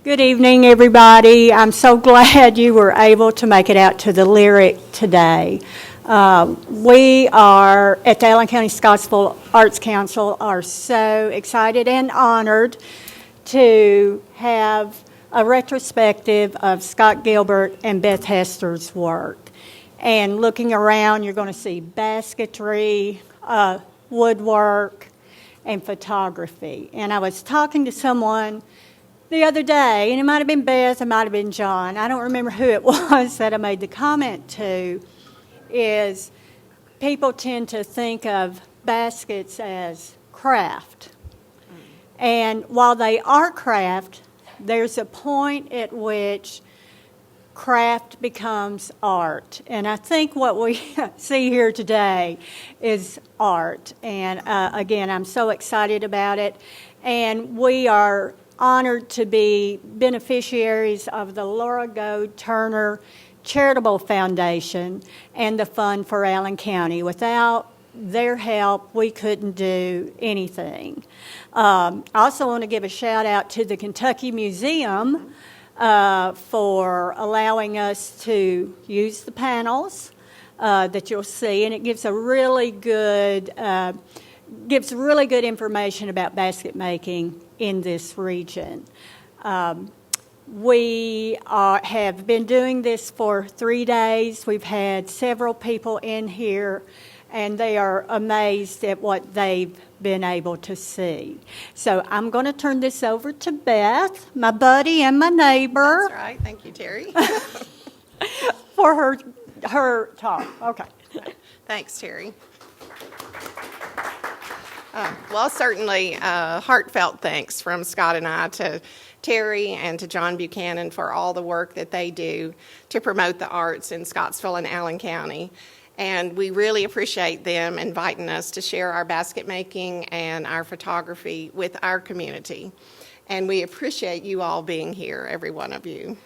Good evening, everybody. I'm so glad you were able to make it out to the Lyric today. We are, at the Allen County-Scottsville Arts Council, are so excited and honored to have a retrospective of Scott Gilbert and Beth Hester's work. And looking around, you're going to see basketry, woodwork, and photography. And I was talking to someone the other day, and it might have been Beth, it might have been John. I don't remember who it was that I made the comment to, is people tend to think of baskets as craft. And while they are craft, there's a point at which craft becomes art. And I think what we see here today is art. And again, I'm so excited about it. And we are honored to be beneficiaries of the Laura Goad Turner Charitable Foundation and the Fund for Allen County. Without their help, we couldn't do anything. I also want to give a shout out to the Kentucky Museum for allowing us to use the panels that you'll see, and it gives a really good information about basket making in this region. We have been doing this for 3 days. We've had several people in here, and they are amazed at what they've been able to see. So I'm going to turn this over to Beth, my buddy and my neighbor. That's right. Thank you, Terry. For her talk. Okay. Thanks, Terry. Well, certainly heartfelt thanks from Scott and I to Terry and to John Buchanan for all the work that they do to promote the arts in Scottsville and Allen County. And we really appreciate them inviting us to share our basket making and our photography with our community. And we appreciate you all being here, every one of you.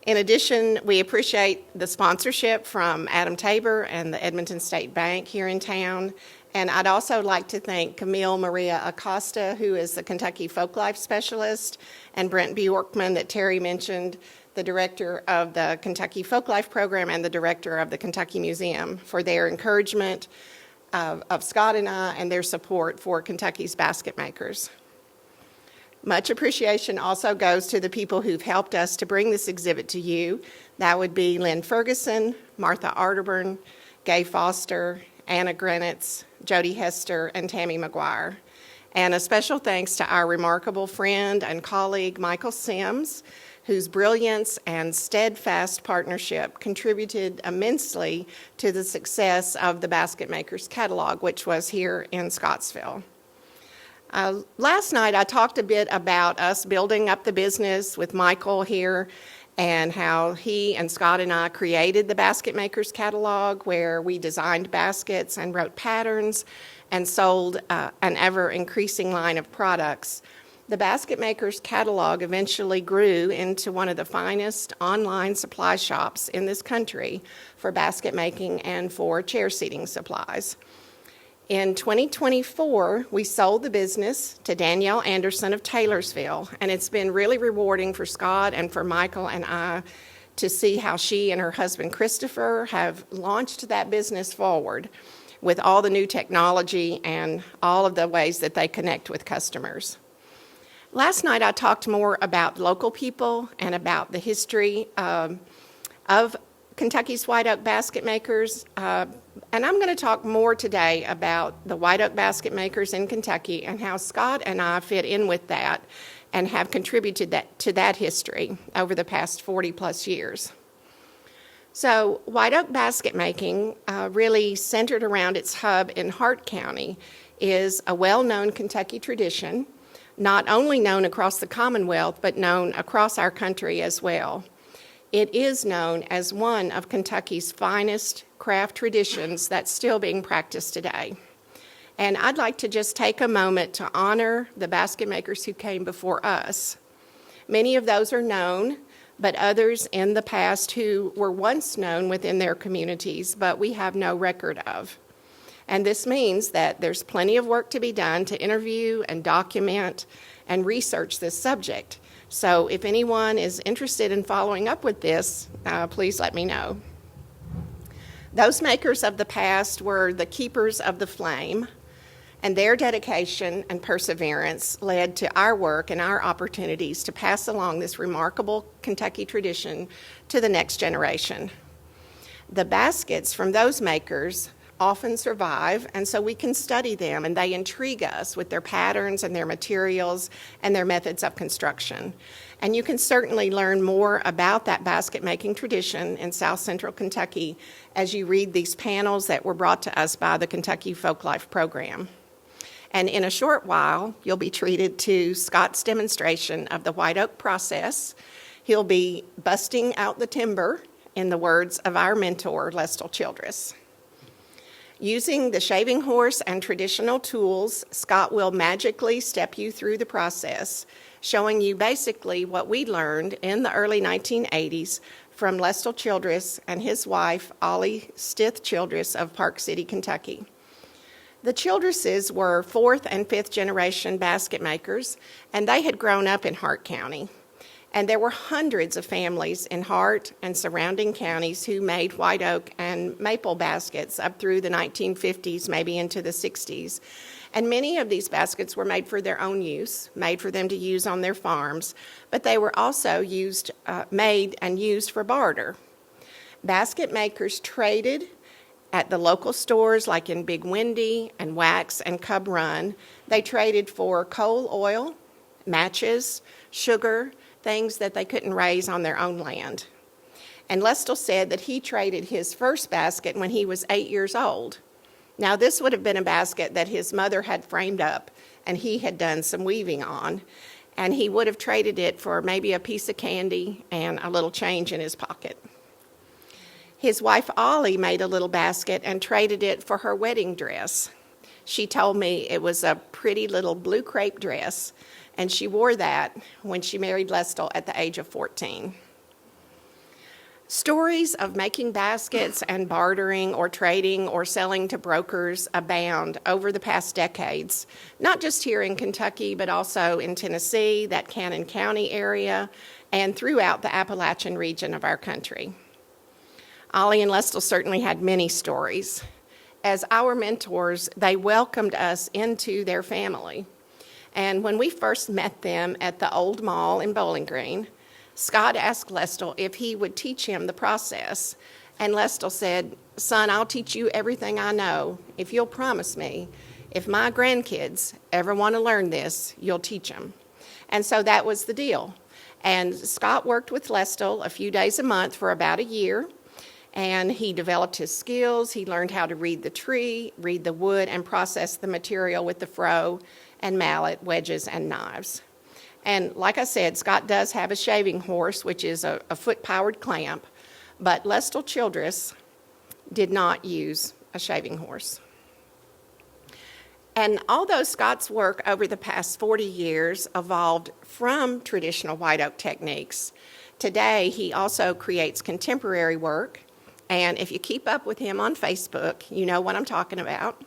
In addition, we appreciate the sponsorship from Adam Tabor and the Edmonton State Bank here in town. And I'd also like to thank Camille Maria Acosta, who is the Kentucky Folklife Specialist, and Brent Bjorkman that Terry mentioned, the director of the Kentucky Folklife Program and the director of the Kentucky Museum, for their encouragement of Scott and I and their support for Kentucky's basket makers. Much appreciation also goes to the people who've helped us to bring this exhibit to you. That would be Lynn Ferguson, Martha Arterburn, Gay Foster, Anna Grenitz, Jody Hester, and Tammy McGuire. And a special thanks to our remarkable friend and colleague, Michael Sims, whose brilliance and steadfast partnership contributed immensely to the success of the Basket Makers Catalog, which was here in Scottsville. Last night, I talked a bit about us building up the business with Michael here and how he and Scott and I created the Basket Makers Catalog, where we designed baskets and wrote patterns and sold an ever-increasing line of products. The Basket Makers Catalog eventually grew into one of the finest online supply shops in this country for basket making and for chair seating supplies. In 2024, we sold the business to Danielle Anderson of Taylorsville, and it's been really rewarding for Scott and for Michael and I to see how she and her husband Christopher have launched that business forward with all the new technology and all of the ways that they connect with customers. Last night, I talked more about local people and about the history of Kentucky's white oak basket makers, and I'm going to talk more today about the white oak basket makers in Kentucky and how Scott and I fit in with that and have contributed to that history over the past 40 plus years. So white oak basket making, really centered around its hub in Hart County, is a well-known Kentucky tradition, not only known across the Commonwealth, but known across our country as well. It is known as one of Kentucky's finest craft traditions that's still being practiced today. And I'd like to just take a moment to honor the basket makers who came before us. Many of those are known, but others in the past who were once known within their communities, but we have no record of. And this means that there's plenty of work to be done to interview and document and research this subject. So if anyone is interested in following up with this, please let me know. Those makers of the past were the keepers of the flame, and their dedication and perseverance led to our work and our opportunities to pass along this remarkable Kentucky tradition to the next generation. The baskets from those makers often survive, and so we can study them, and they intrigue us with their patterns and their materials and their methods of construction. And you can certainly learn more about that basket-making tradition in South Central Kentucky as you read these panels that were brought to us by the Kentucky Folklife Program. And in a short while, you'll be treated to Scott's demonstration of the white oak process. He'll be busting out the timber, in the words of our mentor, Lestle Childress. Using the shaving horse and traditional tools, Scott will magically step you through the process, showing you basically what we learned in the early 1980s from Lestle Childress and his wife, Ollie Stith Childress of Park City, Kentucky. The Childresses were fourth and fifth generation basket makers, and they had grown up in Hart County. And there were hundreds of families in Hart and surrounding counties who made white oak and maple baskets up through the 1950s, maybe into the 60s. And many of these baskets were made for their own use, made for them to use on their farms, but they were also made and used for barter. Basket makers traded at the local stores like in Big Windy and Wax and Cub Run. They traded for coal oil, matches, sugar, things that they couldn't raise on their own land. And Lestle said that he traded his first basket when he was 8 years old. Now, this would have been a basket that his mother had framed up and he had done some weaving on, and he would have traded it for maybe a piece of candy and a little change in his pocket. His wife, Ollie, made a little basket and traded it for her wedding dress. She told me it was a pretty little blue crepe dress, and she wore that when she married Lestle at the age of 14. Stories of making baskets and bartering or trading or selling to brokers abound over the past decades, not just here in Kentucky, but also in Tennessee, that Cannon County area, and throughout the Appalachian region of our country. Ollie and Lestle certainly had many stories. As our mentors, they welcomed us into their family. And when we first met them at the old mall in Bowling Green, Scott asked Lestle if he would teach him the process. And Lestle said, "Son, I'll teach you everything I know if you'll promise me, if my grandkids ever want to learn this, you'll teach them." And so that was the deal. And Scott worked with Lestle a few days a month for about a year. And he developed his skills. He learned how to read the tree, read the wood, and process the material with the froe and mallet, wedges, and knives. And like I said, Scott does have a shaving horse, which is a foot-powered clamp, but Lestle Childress did not use a shaving horse. And although Scott's work over the past 40 years evolved from traditional white oak techniques, today he also creates contemporary work. And if you keep up with him on Facebook, you know what I'm talking about.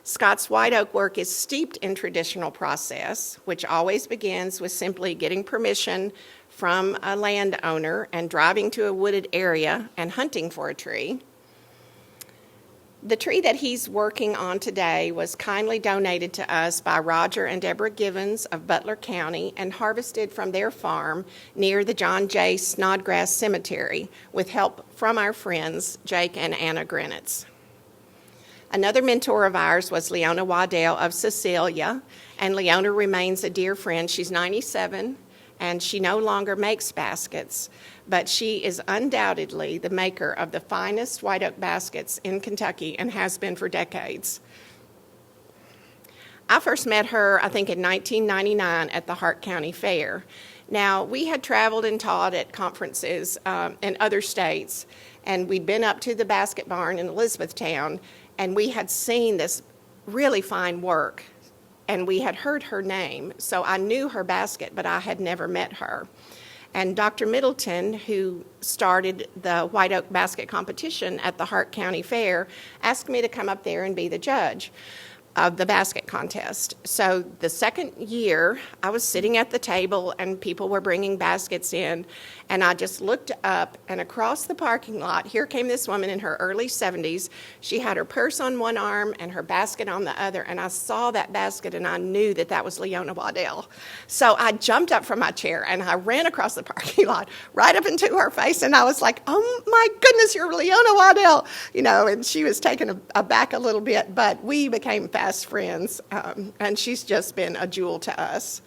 Scott's white oak work is steeped in traditional process, which always begins with simply getting permission from a landowner and driving to a wooded area and hunting for a tree. The tree that he's working on today was kindly donated to us by Roger and Deborah Givens of Butler County and harvested from their farm near the John J. Snodgrass Cemetery with help from our friends Jake and Anna Grenitz. Another mentor of ours was Leona Waddell of Cecilia, and Leona remains a dear friend. She's 97, and she no longer makes baskets, but she is undoubtedly the maker of the finest white oak baskets in Kentucky and has been for decades. I first met her, I think, in 1999 at the Hart County Fair. Now, we had traveled and taught at conferences in other states, and we'd been up to the basket barn in Elizabethtown, and we had seen this really fine work, and we had heard her name, so I knew her basket, but I had never met her. And Dr. Middleton, who started the white oak basket competition at the Hart County Fair, asked me to come up there and be the judge. of the basket contest. So the second year, I was sitting at the table and people were bringing baskets in, and I just looked up, and across the parking lot, here came this woman in her early 70s. She had her purse on one arm and her basket on the other, and I saw that basket and I knew that that was Leona Waddell. So I jumped up from my chair and I ran across the parking lot right up into her face, and I was like, oh my goodness, you're Leona Waddell, and she was taken aback a little bit, but we became fast friends, and she's just been a jewel to us.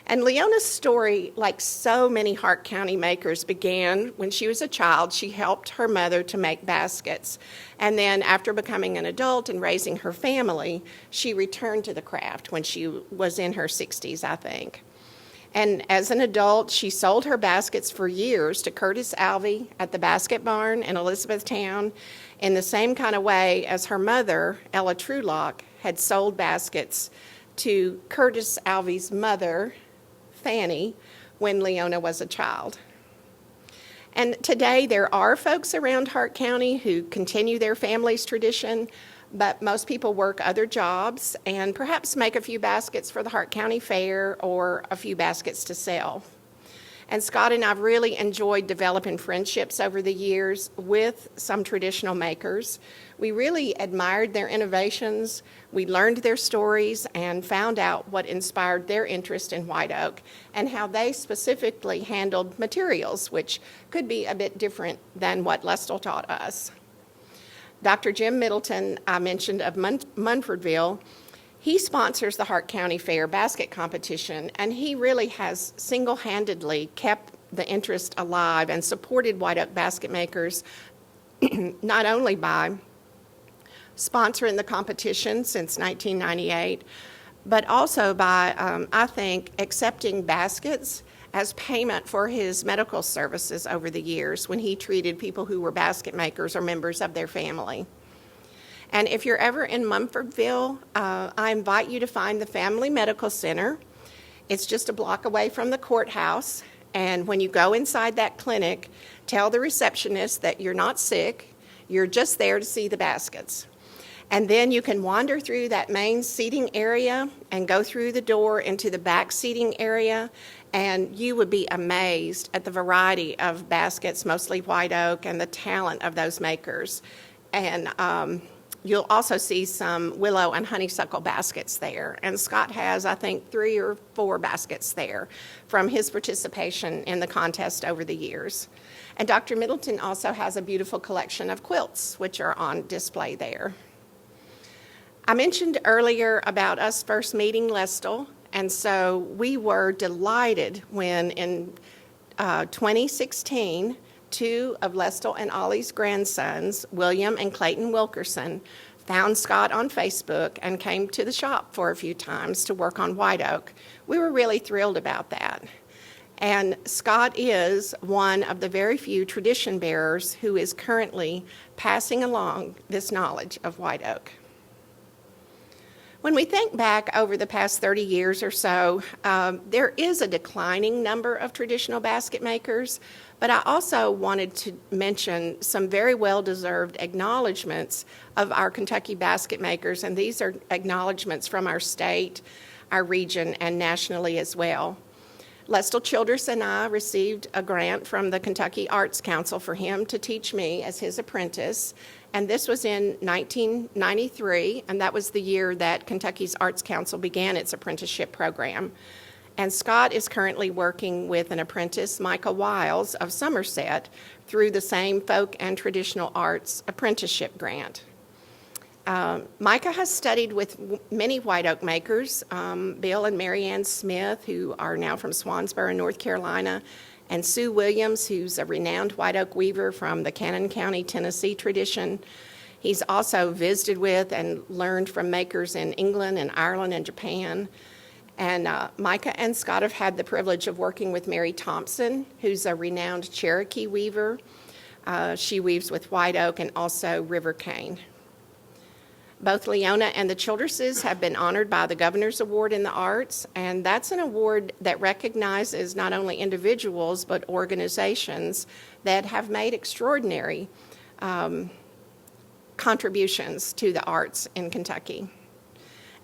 And Leona's story, like so many Hart County makers, began when she was a child. She helped her mother to make baskets. And then after becoming an adult and raising her family, she returned to the craft when she was in her 60s, I think. And as an adult, she sold her baskets for years to Curtis Alvey at the Basket Barn in Elizabethtown in the same kind of way as her mother, Ella Trulock, had sold baskets to Curtis Alvey's mother, Fanny, when Leona was a child. And today there are folks around Hart County who continue their family's tradition, but most people work other jobs and perhaps make a few baskets for the Hart County Fair or a few baskets to sell. And Scott and I have really enjoyed developing friendships over the years with some traditional makers. We really admired their innovations, we learned their stories, and found out what inspired their interest in white oak and how they specifically handled materials, which could be a bit different than what Lestal taught us. Dr. Jim Middleton, I mentioned of Munfordville, he sponsors the Hart County Fair basket competition, and he really has single-handedly kept the interest alive and supported white oak basket makers not only by sponsoring the competition since 1998, but also by, I think, accepting baskets as payment for his medical services over the years when he treated people who were basket makers or members of their family. And if you're ever in Munfordville, I invite you to find the Family Medical Center. It's just a block away from the courthouse. And when you go inside that clinic, tell the receptionist that you're not sick, you're just there to see the baskets. And then you can wander through that main seating area and go through the door into the back seating area, and you would be amazed at the variety of baskets, mostly white oak, and the talent of those makers. And you'll also see some willow and honeysuckle baskets there. And Scott has, I think, 3 or 4 baskets there from his participation in the contest over the years. And Dr. Middleton also has a beautiful collection of quilts, which are on display there. I mentioned earlier about us first meeting Lestal, and so we were delighted when in 2016, 2 of Lestal and Ollie's grandsons, William and Clayton Wilkerson, found Scott on Facebook and came to the shop for a few times to work on white oak. We were really thrilled about that. And Scott is one of the very few tradition bearers who is currently passing along this knowledge of white oak. When we think back over the past 30 years or so, there is a declining number of traditional basket makers, but I also wanted to mention some very well-deserved acknowledgments of our Kentucky basket makers, and these are acknowledgments from our state, our region, and nationally as well. Lestal Childress and I received a grant from the Kentucky Arts Council for him to teach me as his apprentice, and this was in 1993, and that was the year that Kentucky's Arts Council began its apprenticeship program. And Scott is currently working with an apprentice, Micah Wiles of Somerset, through the same folk and traditional arts apprenticeship grant. Micah has studied with many white oak makers, Bill and Mary Ann Smith, who are now from Swansboro, North Carolina, and Sue Williams, who's a renowned white oak weaver from the Cannon County, Tennessee tradition. He's also visited with and learned from makers in England and Ireland and Japan. And Micah and Scott have had the privilege of working with Mary Thompson, who's a renowned Cherokee weaver. She weaves with white oak and also river cane. Both Leona and the Childresses have been honored by the Governor's Award in the Arts, and that's an award that recognizes not only individuals but organizations that have made extraordinary contributions to the arts in Kentucky.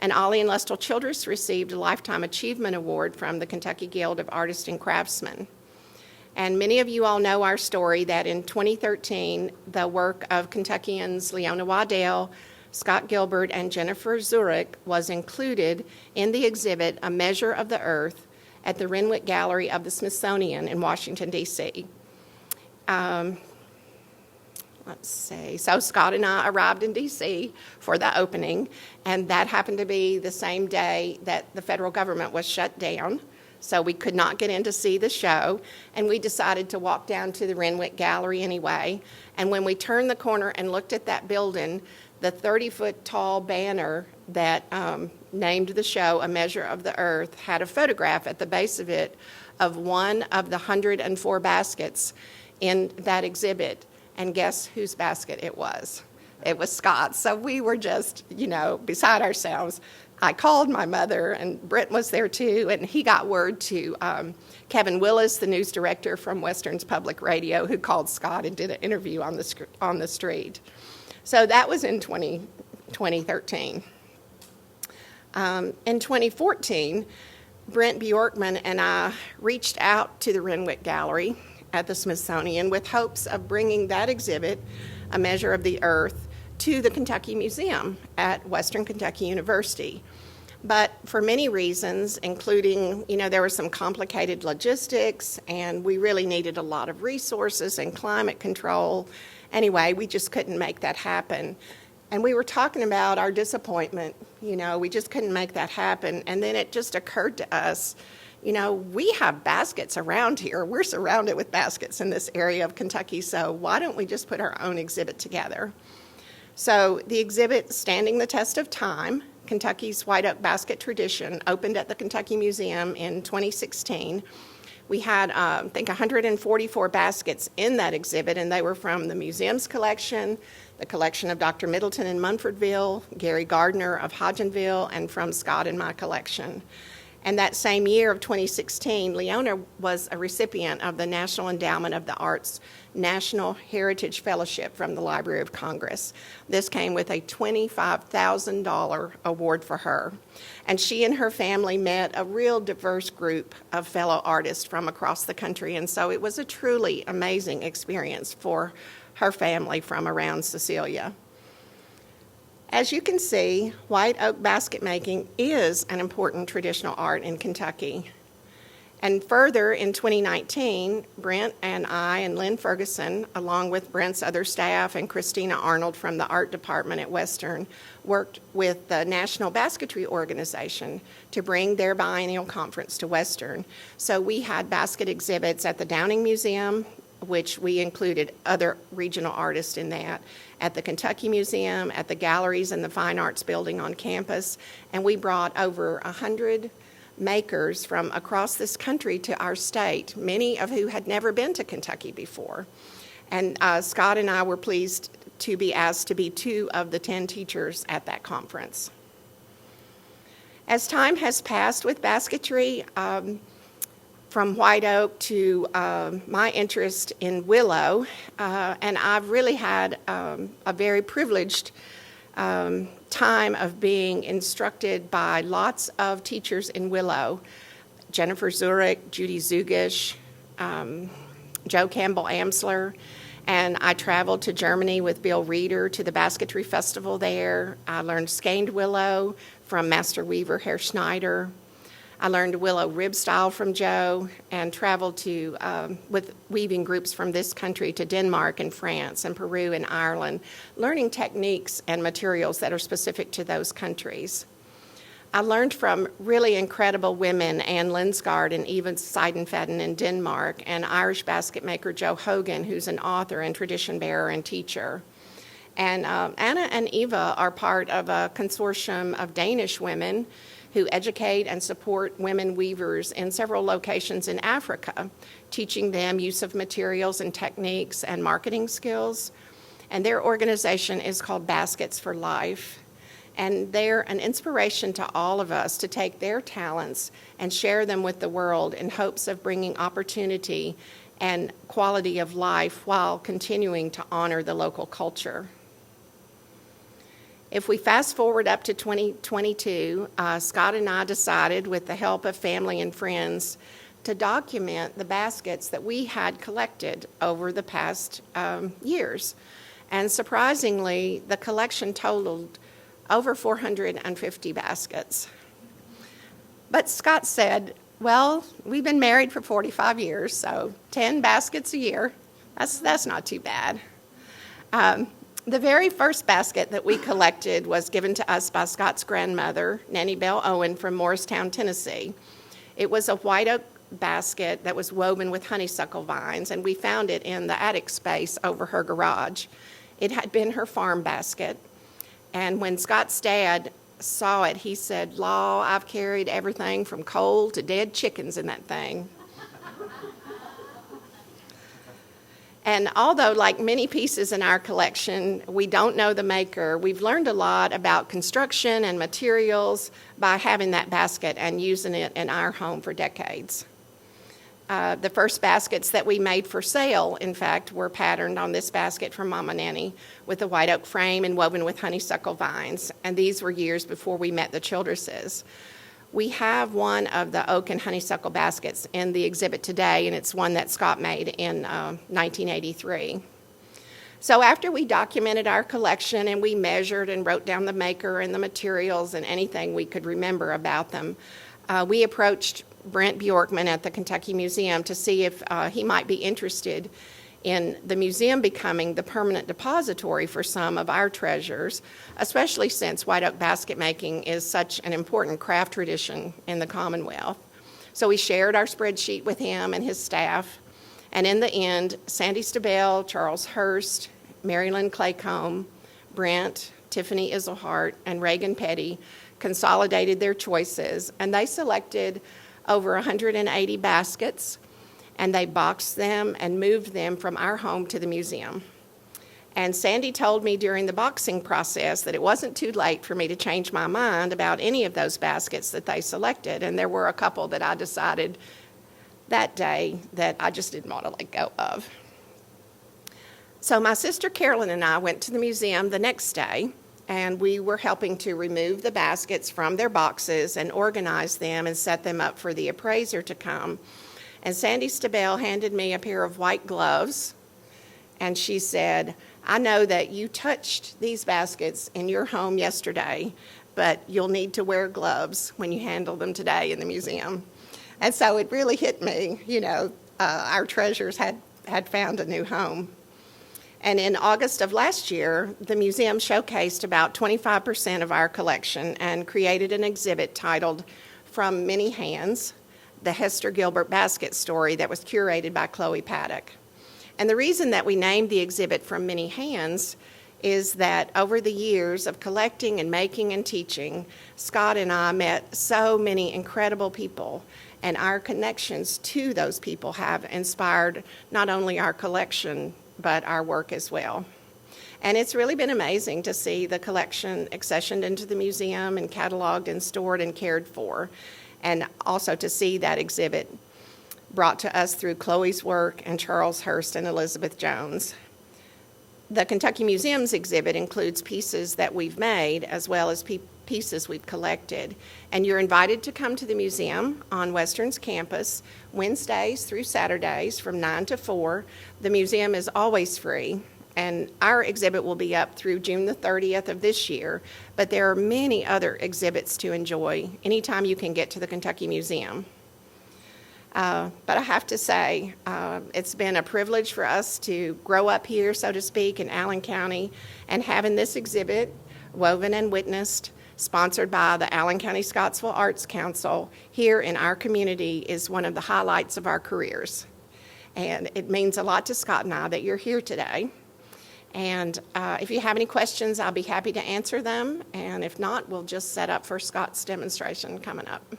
And Ollie and Lestel Childress received a Lifetime Achievement Award from the Kentucky Guild of Artists and Craftsmen. And many of you all know our story that in 2013, the work of Kentuckians Leona Waddell, Scott Gilbert, and Jennifer Zurich was included in the exhibit A Measure of the Earth at the Renwick Gallery of the Smithsonian in Washington, D.C. Let's see. So Scott and I arrived in D.C. for the opening, and that happened to be the same day that the federal government was shut down. So we could not get in to see the show, and we decided to walk down to the Renwick Gallery anyway. And when we turned the corner and looked at that building, the 30-foot tall banner that named the show A Measure of the Earth had a photograph at the base of it of one of the 104 baskets in that exhibit. And guess whose basket it was? It was Scott's. So we were just, beside ourselves. I called my mother, and Brent was there too, and he got word to Kevin Willis, the news director from Western's Public Radio, who called Scott and did an interview on the street. So that was in 2013. In 2014, Brent Bjorkman and I reached out to the Renwick Gallery at the Smithsonian with hopes of bringing that exhibit, A Measure of the Earth, to the Kentucky Museum at Western Kentucky University. But for many reasons, including, there was some complicated logistics, and we really needed a lot of resources and climate control. Anyway, we just couldn't make that happen. And we were talking about our disappointment, we just couldn't make that happen. And then it just occurred to us, we have baskets around here. We're surrounded with baskets in this area of Kentucky, so why don't we just put our own exhibit together? So the exhibit, Standing the Test of Time, Kentucky's White Oak Basket Tradition, opened at the Kentucky Museum in 2016. We had, I think, 144 baskets in that exhibit, and they were from the museum's collection, the collection of Dr. Middleton in Munfordville, Gary Gardner of Hodgenville, and from Scott in my collection. And that same year of 2016, Leona was a recipient of the National Endowment of the Arts National Heritage Fellowship from the Library of Congress. This came with a $25,000 award for her. And she and her family met a real diverse group of fellow artists from across the country, and so it was a truly amazing experience for her family from around Cecilia. As you can see, white oak basket making is an important traditional art in Kentucky. And further, in 2019, Brent and I and Lynn Ferguson, along with Brent's other staff and Christina Arnold from the art department at Western, worked with the National Basketry Organization to bring their biennial conference to Western. So we had basket exhibits at the Downing Museum, which we included other regional artists in that, at the Kentucky Museum, at the galleries and the Fine Arts Building on campus, and we brought over 100 makers from across this country to our state, many of who had never been to Kentucky before. And Scott and I were pleased to be asked to be 2 of the 10 teachers at that conference. As time has passed with basketry, from white oak to my interest in willow, and I've really had a very privileged time of being instructed by lots of teachers in willow: Jennifer Zurich, Judy Zugish, Joe Campbell Amsler, and I traveled to Germany with Bill Reeder to the basketry festival there. I learned skeined willow from Master Weaver Herr Schneider. I learned willow rib style from Joe and traveled to with weaving groups from this country to Denmark and France and Peru and Ireland, learning techniques and materials that are specific to those countries. I learned from really incredible women, Anne Linsgaard and Eva Seidenfaden in Denmark, and Irish basket maker Joe Hogan, who's an author and tradition bearer and teacher. And Anna and Eva are part of a consortium of Danish women who educate and support women weavers in several locations in Africa, teaching them use of materials and techniques and marketing skills. And their organization is called Baskets for Life. And they're an inspiration to all of us to take their talents and share them with the world in hopes of bringing opportunity and quality of life while continuing to honor the local culture. If we fast forward up to 2022, Scott and I decided, with the help of family and friends, to document the baskets that we had collected over the past years. And surprisingly, the collection totaled over 450 baskets. But Scott said, well, we've been married for 45 years, so 10 baskets a year, that's not too bad. The very first basket that we collected was given to us by Scott's grandmother, Nanny Bell Owen, from Morristown, Tennessee. It was a white oak basket that was woven with honeysuckle vines, and we found it in the attic space over her garage. It had been her farm basket, and when Scott's dad saw it, he said, "Law, I've carried everything from coal to dead chickens in that thing." And although, like many pieces in our collection, we don't know the maker, we've learned a lot about construction and materials by having that basket and using it in our home for decades. The first baskets that we made for sale, in fact, were patterned on this basket from Mama Nanny with a white oak frame and woven with honeysuckle vines. And these were years before we met the Childresses. We have one of the oak and honeysuckle baskets in the exhibit today, and it's one that Scott made in 1983. So after we documented our collection and we measured and wrote down the maker and the materials and anything we could remember about them, we approached Brent Bjorkman at the Kentucky Museum to see if he might be interested in the museum becoming the permanent depository for some of our treasures, especially since white oak basket making is such an important craft tradition in the Commonwealth. So we shared our spreadsheet with him and his staff, and in the end, Sandy Stabell, Charles Hurst, Marilyn Claycomb, Brent, Tiffany Iselhart, and Reagan Petty consolidated their choices, and they selected over 180 baskets, and they boxed them and moved them from our home to the museum. And Sandy told me during the boxing process that it wasn't too late for me to change my mind about any of those baskets that they selected, and there were a couple that I decided that day that I just didn't want to let go of. So my sister Carolyn and I went to the museum the next day, and we were helping to remove the baskets from their boxes and organize them and set them up for the appraiser to come. And Sandy Stabell handed me a pair of white gloves, and she said, "I know that you touched these baskets in your home yesterday, but you'll need to wear gloves when you handle them today in the museum." And so it really hit me, our treasures had found a new home. And in August of last year, the museum showcased about 25% of our collection and created an exhibit titled "From Many Hands: The Hester Gilbert Basket Story" that was curated by Chloe Paddock. And the reason that we named the exhibit "From Many Hands" is that over the years of collecting and making and teaching, Scott and I met so many incredible people, and our connections to those people have inspired not only our collection, but our work as well. And it's really been amazing to see the collection accessioned into the museum and cataloged and stored and cared for, and also to see that exhibit brought to us through Chloe's work and Charles Hurst and Elizabeth Jones. The Kentucky Museum's exhibit includes pieces that we've made as well as pieces we've collected. And you're invited to come to the museum on Western's campus Wednesdays through Saturdays from 9 to 4. The museum is always free, and our exhibit will be up through June the 30th of this year, but there are many other exhibits to enjoy anytime you can get to the Kentucky Museum. But I have to say, it's been a privilege for us to grow up here, so to speak, in Allen County, and having this exhibit woven and witnessed, sponsored by the Allen County-Scottsville Arts Council here in our community, is one of the highlights of our careers. And it means a lot to Scott and I that you're here today. And if you have any questions, I'll be happy to answer them. And if not, we'll just set up for Scott's demonstration coming up.